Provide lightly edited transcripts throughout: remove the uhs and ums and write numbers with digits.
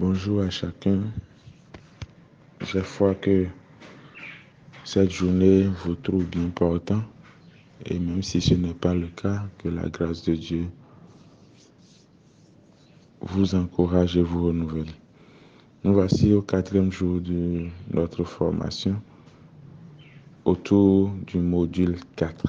Bonjour à chacun. Chaque fois que cette journée vous trouve bien important, et même si ce n'est pas le cas, que la grâce de Dieu vous encourage et vous renouvelle. Nous voici au 4e jour de notre formation autour du module 4.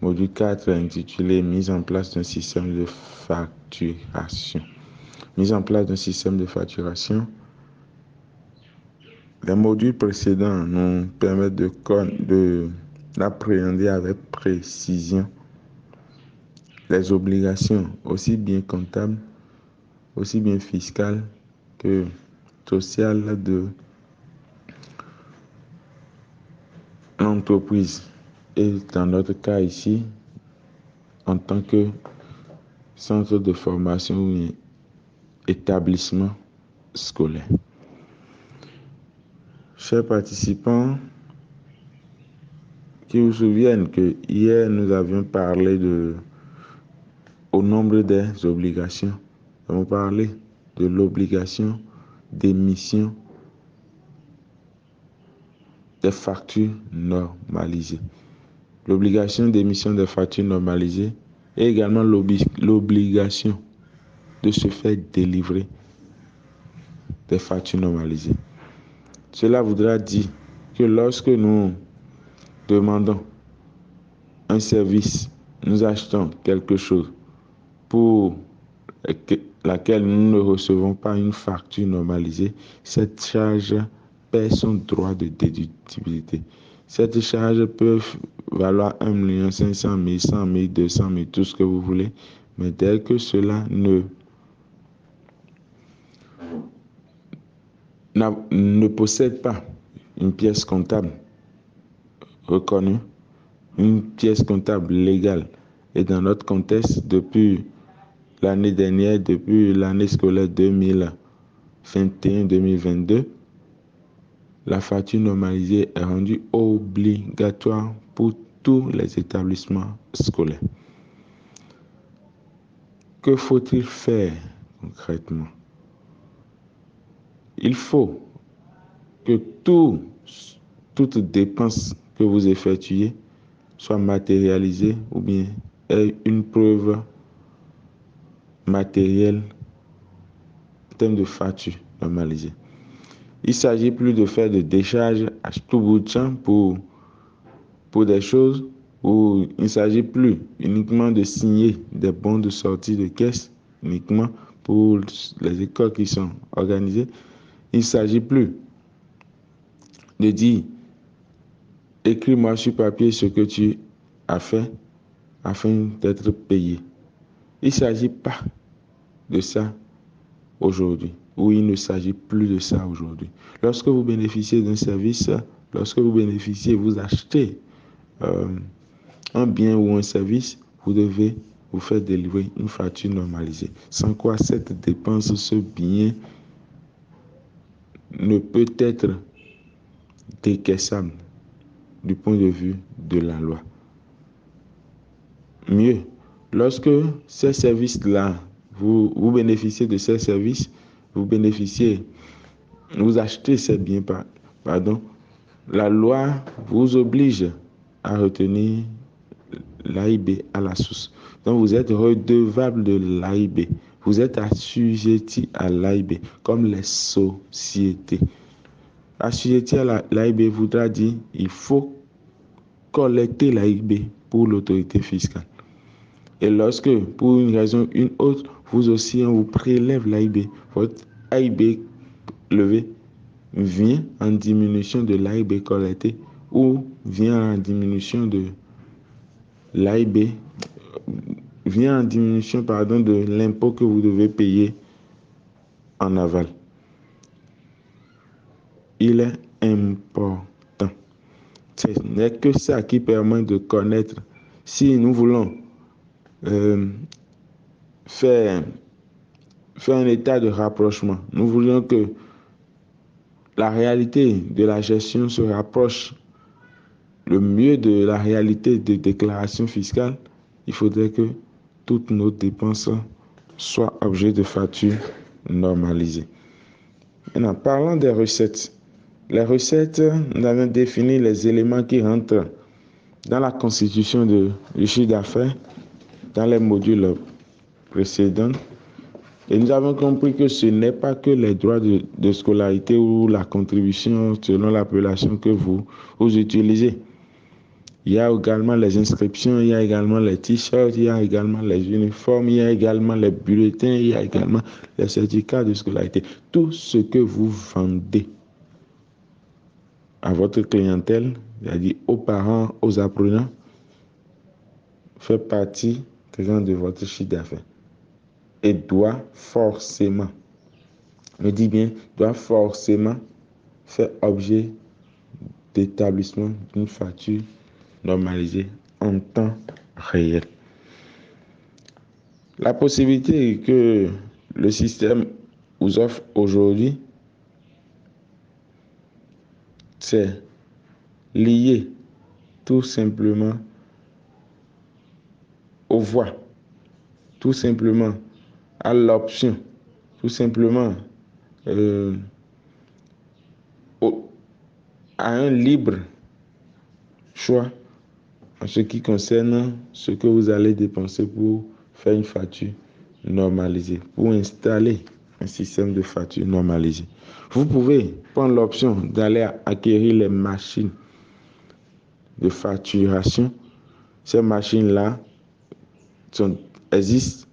Module 4 est intitulé « Mise en place d'un système de facturation ». Mise en place d'un système de facturation. Les modules précédents nous permettent d'appréhender avec précision les obligations, aussi bien comptables, aussi bien fiscales que sociales de l'entreprise. Et dans notre cas ici, en tant que centre de formation ou établissement scolaire. Chers participants, qui vous souviennent que hier nous avions parlé au nombre des obligations. Nous avons parlé de l'obligation d'émission des factures normalisées. L'obligation d'émission des factures normalisées et également l'obligation de se faire délivrer des factures normalisées. Cela voudra dire que lorsque nous demandons un service, nous achetons quelque chose pour laquelle nous ne recevons pas une facture normalisée, cette charge perd son droit de déductibilité. Cette charge peut valoir 1 500 000, 100 000, 200 000, tout ce que vous voulez, mais dès que cela ne possède pas une pièce comptable reconnue, une pièce comptable légale, et dans notre contexte, depuis l'année dernière, depuis l'année scolaire 2021-2022, la facture normalisée est rendue obligatoire pour tous les établissements scolaires. Que faut-il faire concrètement? Il faut que toute dépense que vous effectuez soit matérialisée ou bien ait une preuve matérielle en termes de facture normalisée. Il ne s'agit plus de faire des décharges à tout bout de champ pour des choses, ou il ne s'agit plus uniquement de signer des bons de sortie de caisse uniquement pour les écoles qui sont organisées. Il ne s'agit plus de dire « écris-moi sur papier ce que tu as fait afin d'être payé ». Il ne s'agit pas de ça aujourd'hui, ou il ne s'agit plus de ça aujourd'hui. Lorsque vous bénéficiez d'un service, vous achetez un bien ou un service, vous devez vous faire délivrer une facture normalisée. Sans quoi cette dépense, ce bien ne peut être décaissable du point de vue de la loi. Mieux, lorsque ces services-là, vous bénéficiez de ces services, vous achetez ces biens, la loi vous oblige à retenir l'AIB à la source. Donc vous êtes redevable de l'AIB. Vous êtes assujetti à l'AIB, comme les sociétés. Assujetti à l'AIB voudra dire il faut collecter l'AIB pour l'autorité fiscale. Et lorsque, pour une raison ou une autre, vous aussi, on vous prélève l'AIB, votre AIB levé vient en diminution de l'AIB collecté ou vient en diminution de l'AIB, de l'impôt que vous devez payer en aval. Il est important. Ce n'est que ça qui permet de connaître si nous voulons faire un état de rapprochement. Nous voulons que la réalité de la gestion se rapproche le mieux de la réalité de déclaration fiscale. Il faudrait que toutes nos dépenses soient objet de facture normalisée. Maintenant, parlons des recettes. Les recettes, nous avons défini les éléments qui rentrent dans la constitution du chiffre d'affaires dans les modules précédents. Et nous avons compris que ce n'est pas que les droits de scolarité ou la contribution selon l'appellation que vous utilisez. Il y a également les inscriptions, il y a également les t-shirts, il y a également les uniformes, il y a également les bulletins, il y a également les certificats de scolarité. Tout ce que vous vendez à votre clientèle, c'est-à-dire aux parents, aux apprenants, fait partie de votre chiffre d'affaires et doit forcément, je dis bien, doit forcément faire objet d'établissement d'une facture normalisée en temps réel. La possibilité que le système vous offre aujourd'hui, c'est lié tout simplement aux voies, tout simplement à l'option, tout simplement à un libre choix en ce qui concerne ce que vous allez dépenser pour faire une facture normalisée, pour installer un système de facture normalisée. Vous pouvez prendre l'option d'aller acquérir les machines de facturation. Ces machines-là existent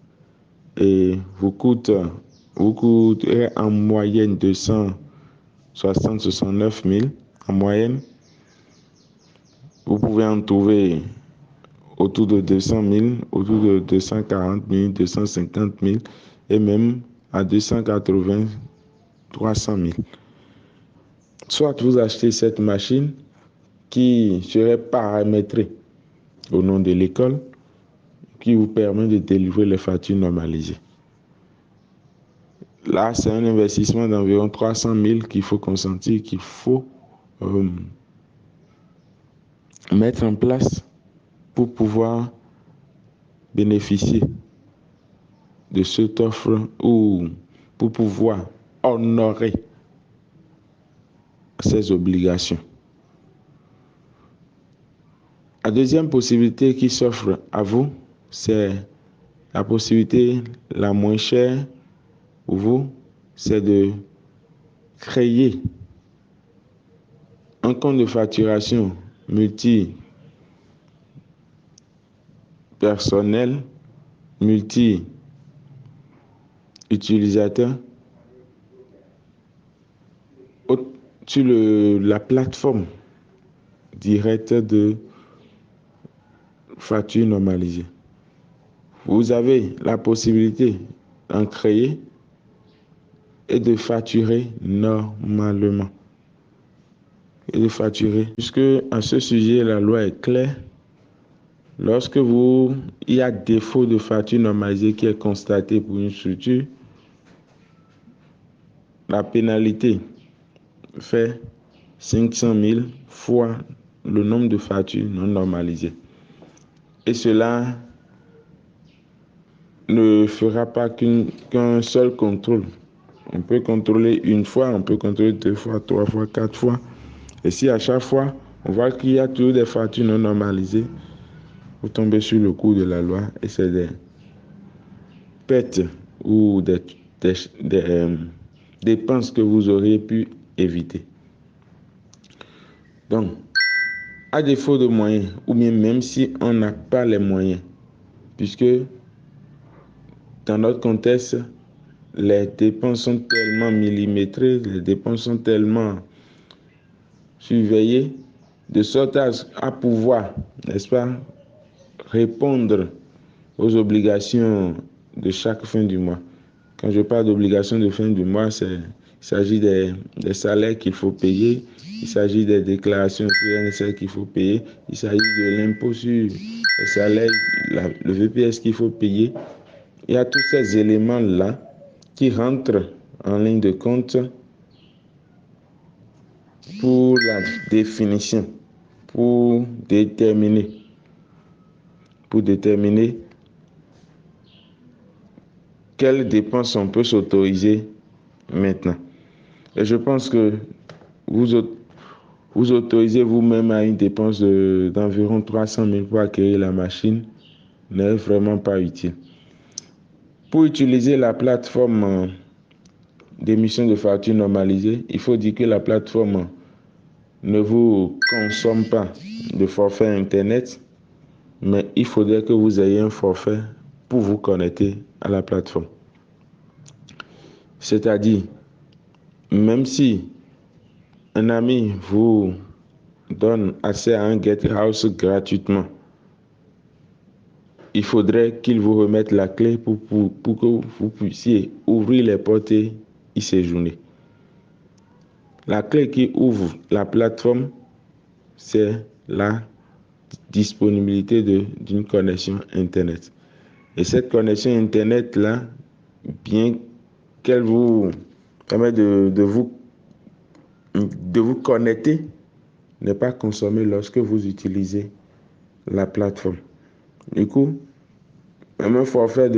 et vous coûterez en moyenne 269 000 en moyenne. Vous pouvez en trouver autour de 200 000, autour de 240 000, 250 000 et même à 280 300 000. Soit vous achetez cette machine qui serait paramétrée au nom de l'école, qui vous permet de délivrer les factures normalisées. Là, c'est un investissement d'environ 300 000 qu'il faut consentir, qu'il faut mettre en place pour pouvoir bénéficier de cette offre ou pour pouvoir honorer ses obligations. La deuxième possibilité qui s'offre à vous, c'est la possibilité la moins chère pour vous, c'est de créer un compte de facturation multi-personnel, multi-utilisateur sur la plateforme directe de facture normalisée. Vous avez la possibilité d'en créer et de facturer normalement. Puisque à ce sujet, la loi est claire. Lorsque il y a défaut de facture normalisée qui est constaté pour une structure, la pénalité fait 500 000 fois le nombre de factures non normalisées. Et cela ne fera pas qu'un seul contrôle. On peut contrôler une fois, on peut contrôler 2 fois, 3 fois, 4 fois. Et si à chaque fois, on voit qu'il y a toujours des factures non normalisées, vous tombez sur le coup de la loi et c'est des pertes ou des dépenses que vous auriez pu éviter. Donc, à défaut de moyens, ou bien même si on n'a pas les moyens, puisque dans notre contexte, les dépenses sont tellement millimétrées, les dépenses sont tellement surveillées, de sorte à pouvoir, n'est-ce pas, répondre aux obligations de chaque fin du mois. Quand je parle d'obligations de fin du mois, il s'agit des salaires qu'il faut payer, il s'agit des déclarations CNSL qu'il faut payer, il s'agit de l'impôt sur les salaires, le VPS qu'il faut payer. Il y a tous ces éléments-là qui rentrent en ligne de compte pour la définition, pour déterminer quelles dépenses on peut s'autoriser maintenant. Et je pense que vous autorisez vous-même à une dépense d'environ 300 000 pour acquérir la machine n'est vraiment pas utile. Pour utiliser la plateforme d'émission de facture normalisée, il faut dire que la plateforme ne vous consomme pas de forfait Internet, mais il faudrait que vous ayez un forfait pour vous connecter à la plateforme. C'est-à-dire, même si un ami vous donne accès à un Gatehouse gratuitement, il faudrait qu'il vous remette la clé pour que vous puissiez ouvrir les portes et y séjourner. La clé qui ouvre la plateforme, c'est la disponibilité d'une connexion Internet. Et cette connexion Internet-là, bien qu'elle vous permette de vous connecter, n'est pas consommée lorsque vous utilisez la plateforme. Du coup, même un forfait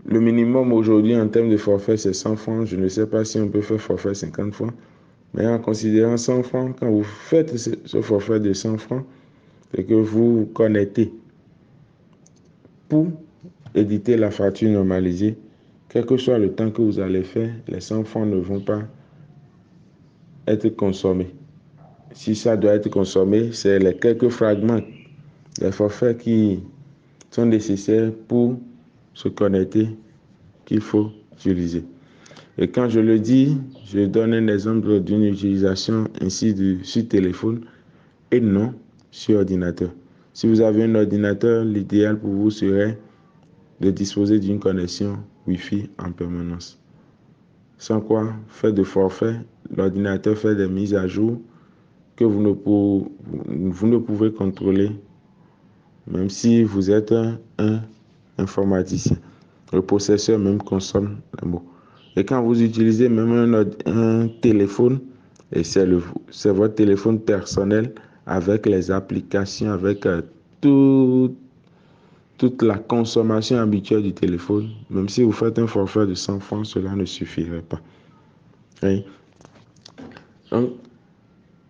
le minimum aujourd'hui en termes de forfait, c'est 100 francs. Je ne sais pas si on peut faire forfait 50 francs. Mais en considérant 100 francs, quand vous faites ce forfait de 100 francs, c'est que vous vous connectez pour éditer la facture normalisée. Quel que soit le temps que vous allez faire, les 100 francs ne vont pas être consommés. Si ça doit être consommé, c'est les quelques fragments des forfaits qui sont nécessaires pour se connecter qu'il faut utiliser. Et quand je le dis, je donne un exemple d'une utilisation ainsi sur téléphone et non sur ordinateur. Si vous avez un ordinateur, l'idéal pour vous serait de disposer d'une connexion Wi-Fi en permanence. Sans quoi, fait de forfait, l'ordinateur fait des mises à jour que vous ne pouvez contrôler, même si vous êtes un informaticien. Le processeur même consomme les mots. Et quand vous utilisez même un téléphone, et c'est votre téléphone personnel avec les applications, avec toute la consommation habituelle du téléphone, même si vous faites un forfait de 100 francs, cela ne suffirait pas. Oui. Donc,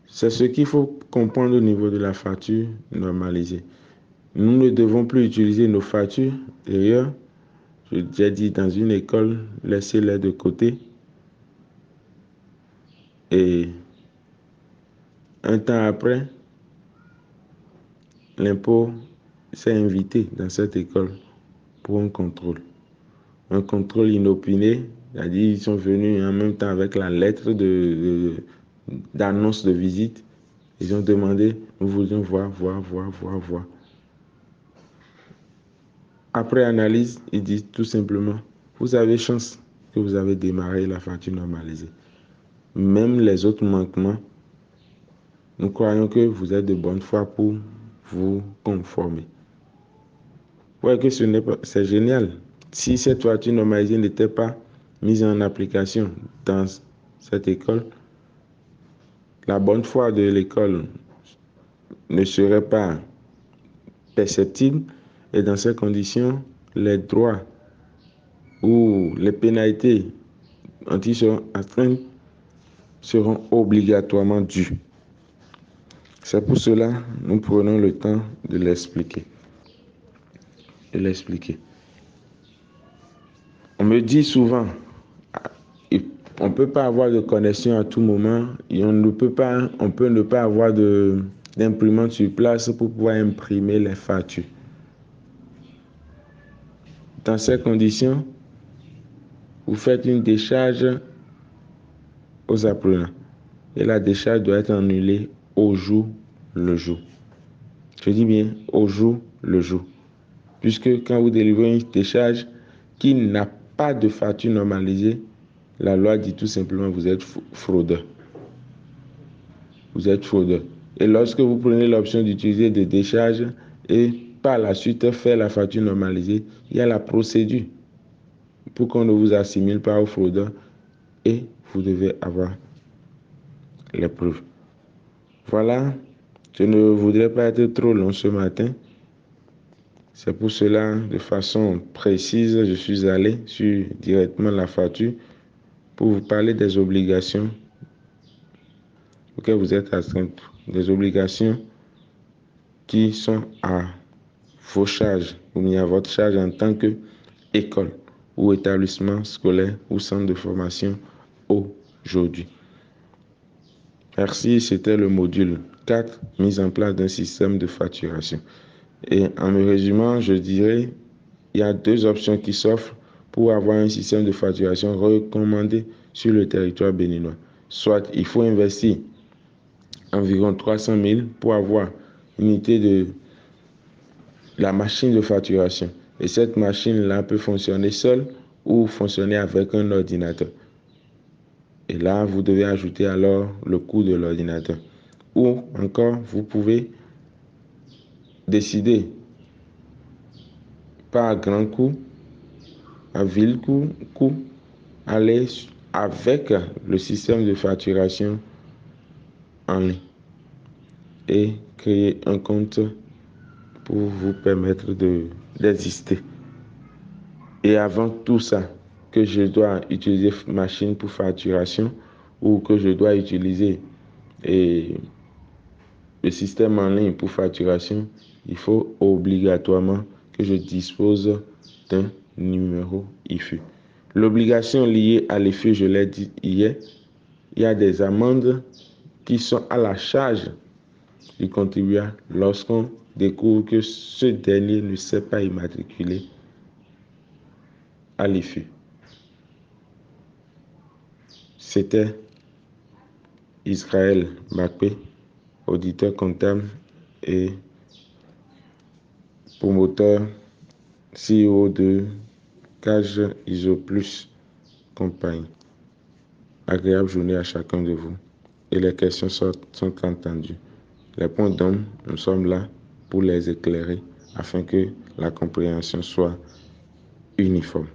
c'est ce qu'il faut comprendre au niveau de la facture normalisée. Nous ne devons plus utiliser nos factures. D'ailleurs, j'ai dit dans une école, laissez-les de côté. Et un temps après, l'impôt s'est invité dans cette école pour un contrôle. Un contrôle inopiné, c'est-à-dire ils sont venus en même temps avec la lettre d'annonce de visite. Ils ont demandé, nous voulions voir. Après analyse, ils disent tout simplement, vous avez chance que vous avez démarré la facture normalisée. Même les autres manquements, nous croyons que vous êtes de bonne foi pour vous conformer. Ouais, que ce n'est pas, c'est génial. Si cette facture normalisée n'était pas mise en application dans cette école, la bonne foi de l'école ne serait pas perceptible et dans ces conditions, les droits ou les pénalités dont ils seront astreints seront obligatoirement dus. C'est pour cela que nous prenons le temps de l'expliquer. On me dit souvent, on ne peut pas avoir de connexion à tout moment et on peut ne pas avoir d'imprimante sur place pour pouvoir imprimer les factures. Dans ces conditions, vous faites une décharge aux apprenants et la décharge doit être annulée au jour le jour. Je dis bien au jour le jour. Puisque quand vous délivrez une décharge qui n'a pas de facture normalisée, la loi dit tout simplement vous êtes fraudeur. Vous êtes fraudeur. Et lorsque vous prenez l'option d'utiliser des décharges et par la suite faire la facture normalisée, il y a la procédure pour qu'on ne vous assimile pas au fraudeur et vous devez avoir les preuves. Voilà, je ne voudrais pas être trop long ce matin. C'est pour cela, de façon précise, je suis allé sur directement la facture pour vous parler des obligations auxquelles vous êtes astreintes, des obligations qui sont à vos charges ou bien à votre charge en tant qu'école ou établissement scolaire ou centre de formation aujourd'hui. Merci, c'était le module 4, mise en place d'un système de facturation. Et en me résumant, je dirais, il y a deux options qui s'offrent pour avoir un système de facturation recommandé sur le territoire béninois. Soit il faut investir environ 300 000 pour avoir une unité de la machine de facturation. Et cette machine-là peut fonctionner seule ou fonctionner avec un ordinateur. Et là, vous devez ajouter alors le coût de l'ordinateur. Ou encore, vous pouvez décider par grand coût, à vil coût, aller avec le système de facturation en ligne et créer un compte pour vous permettre d'exister. Et avant tout ça, que je dois utiliser machine pour facturation ou que je dois utiliser le système en ligne pour facturation, il faut obligatoirement que je dispose d'un numéro IFU. L'obligation liée à l'IFU, je l'ai dit hier, il y a des amendes qui sont à la charge du contribuable lorsqu'on découvre que ce dernier ne s'est pas immatriculé à l'IFU. C'était Israël Bakpé, auditeur comptable et promoteur CEO de Cage Isoplus Compagnie. Agréable journée à chacun de vous. Et les questions sont entendues. Les points d'homme, nous sommes là pour les éclairer afin que la compréhension soit uniforme.